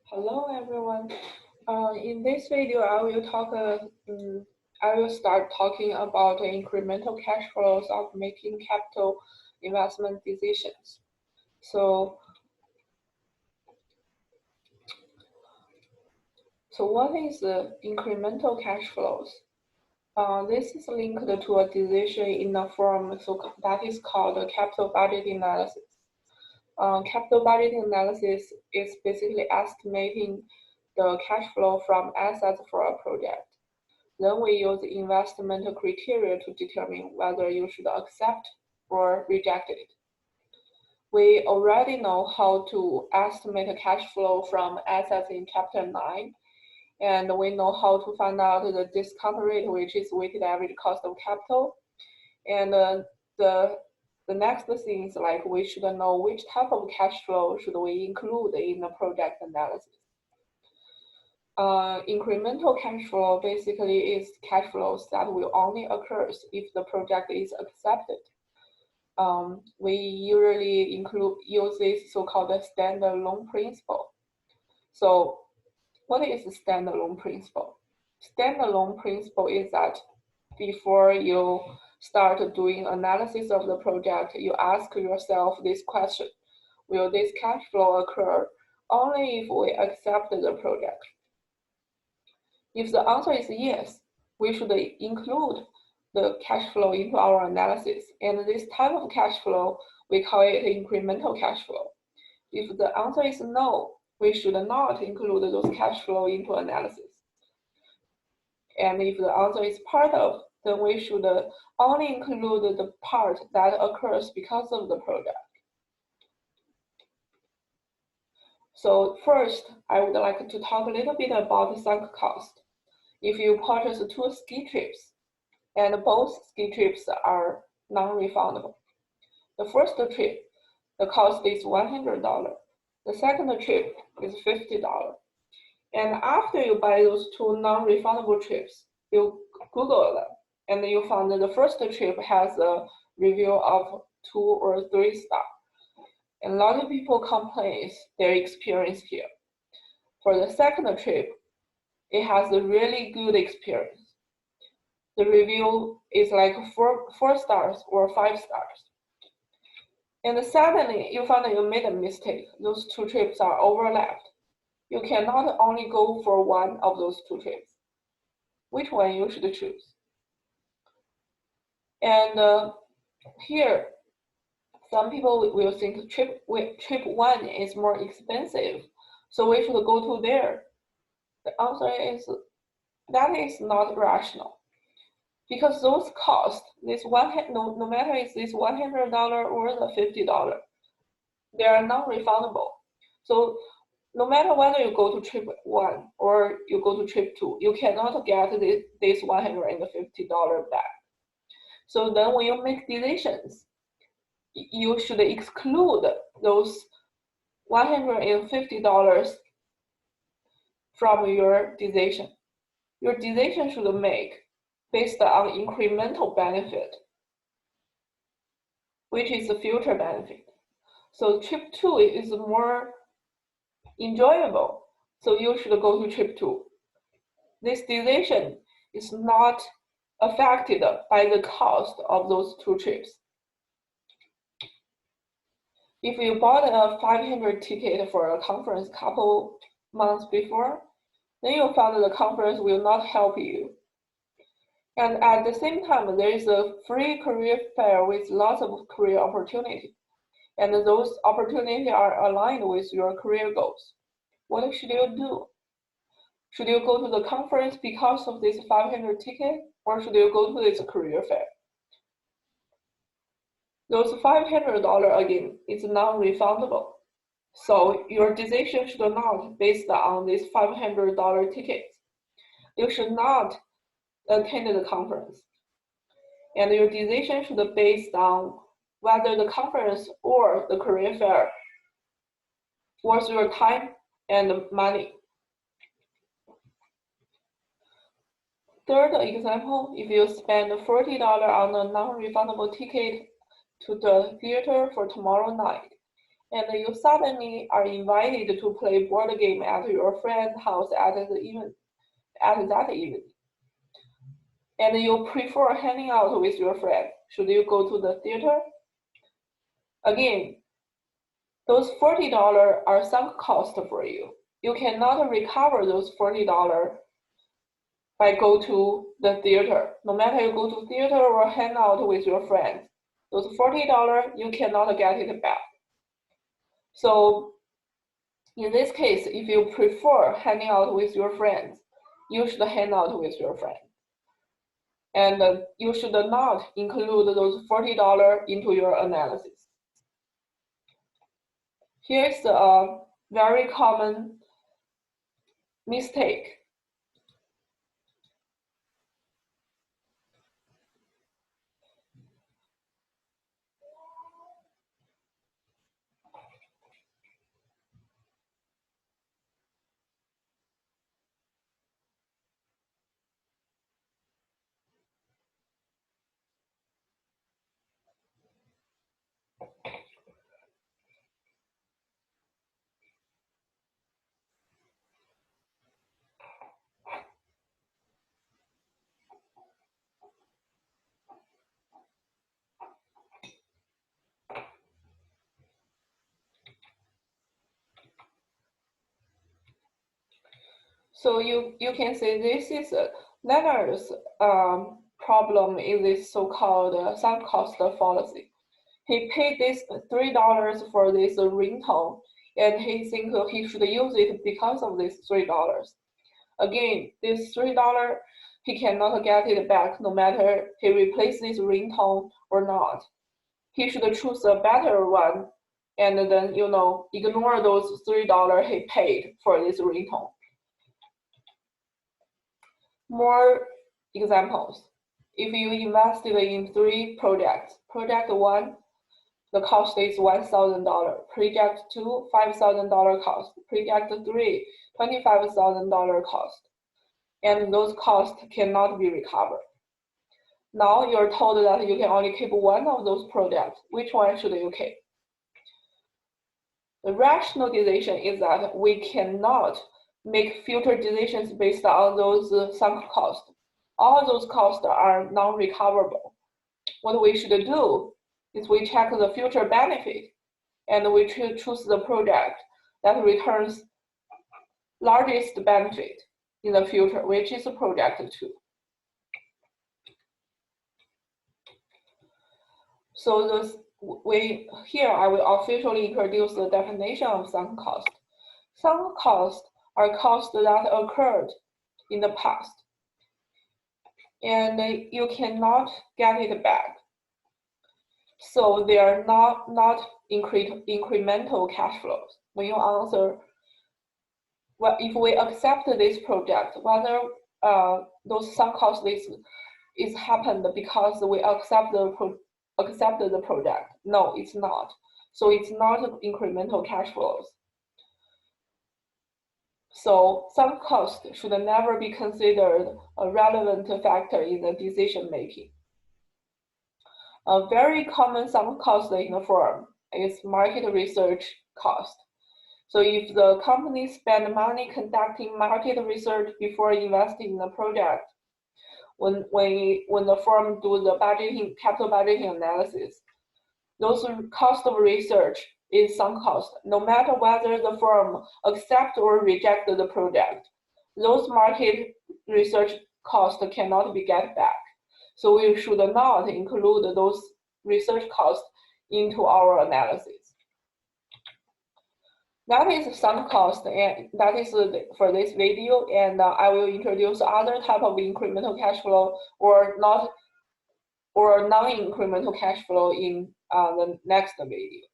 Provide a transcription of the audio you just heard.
Hello everyone. In this video, I will start talking about the incremental cash flows of making capital investment decisions. So, what is the incremental cash flows? This is linked to a decision in a form that is called a capital budget analysis. Capital budget analysis is basically estimating the cash flow from assets for a project. Then we use investment criteria to determine whether you should accept or reject it. We already know how to estimate cash flow from assets in Chapter 9, and we know how to find out the discount rate, which is weighted average cost of capital. And the next thing is like we should know which type of cash flow should we include in the project analysis. Incremental cash flow basically is cash flows that will only occur if the project is accepted. We usually use this so-called standalone principle. So what is the standalone principle? Standalone principle is that before you start doing analysis of the project, you ask yourself this question: will this cash flow occur only if we accept the project? If the answer is yes, we should include the cash flow into our analysis, and this type of cash flow, we call it incremental cash flow. If the answer is no, we should not include those cash flow into analysis. And if the answer is part of, then we should only include the part that occurs because of the project. So first, I would like to talk a little bit about sunk cost. If you purchase 2 ski trips, and both ski trips are non-refundable. The first trip, the cost is $100. The second trip is $50. And after you buy those 2 non-refundable trips, you Google them, and you found that the first trip has a review of 2 or 3 stars. And a lot of people complain their experience here. For the second trip, it has a really good experience. The review is like 4 stars or 5 stars. And suddenly you found that you made a mistake. Those 2 trips are overlapped. You cannot only go for one of those 2 trips. Which one you should choose? And here, some people will think trip 1 is more expensive, so we should go to there. The answer is that is not rational. Because those costs, no matter is this $100 or the $50, they are non-refundable. So no matter whether you go to trip 1 or you go to trip 2, you cannot get this $150 back. So then when you make decisions, you should exclude those $150 from your decision. Your decision should make based on incremental benefit, which is the future benefit. So trip 2 is more enjoyable, so you should go to trip 2. This decision is not affected by the cost of those 2 trips. If you bought a 500 ticket for a conference couple months before, then you found the conference will not help you. And at the same time, there is a free career fair with lots of career opportunity. And those opportunities are aligned with your career goals. What should you do? Should you go to the conference because of this 500 ticket, or should you go to this career fair? Those $500 again is non-refundable. So your decision should not based on this $500 tickets. You should not attend the conference. And your decision should be based on whether the conference or the career fair worth your time and money. Third example, if you spend $40 on a non-refundable ticket to the theater for tomorrow night, and you suddenly are invited to play board game at your friend's house at that event. And you prefer hanging out with your friend. Should you go to the theater? Again, those $40 are sunk cost for you. You cannot recover those $40 by go to the theater. No matter you go to theater or hang out with your friends, those $40 you cannot get it back. So in this case, if you prefer hanging out with your friends, you should hang out with your friends. And you should not include those $40 into your analysis. Here's a very common mistake. So you can say this is Leonard's problem in this so-called sunk cost fallacy. He paid this $3 for this ringtone, and he thinks he should use it because of this $3. Again, this $3 he cannot get it back no matter he replaces this ringtone or not. He should choose a better one, and then ignore those $3 he paid for this ringtone. More examples. If you invested in 3 projects, project 1, the cost is $1,000. Project 2, $5,000 cost. Project 3, $25,000 cost. And those costs cannot be recovered. Now you're told that you can only keep one of those projects. Which one should you keep? The rational decision is that we cannot make future decisions based on those sunk costs. All those costs are non-recoverable. What we should do is we check the future benefit and we choose the project that returns largest benefit in the future, which is project 2. So here I will officially introduce the definition of sunk cost. Sunk costs are costs that occurred in the past, and you cannot get it back. So they are not incremental cash flows. When you answer, well, if we accept this project, whether those sunk costs is happened because we accept the project. No, it's not. So it's not incremental cash flows. So sunk cost should never be considered a relevant factor in the decision making. A very common sunk cost in the firm is market research cost. So if the company spend money conducting market research before investing in the project, when the firm do the capital budgeting analysis, those cost of research is sunk cost. No matter whether the firm accept or reject the project, those market research costs cannot be get back. So we should not include those research costs into our analysis. That is sunk cost, and that is for this video. And I will introduce other type of incremental cash flow or non-incremental cash flow in the next video.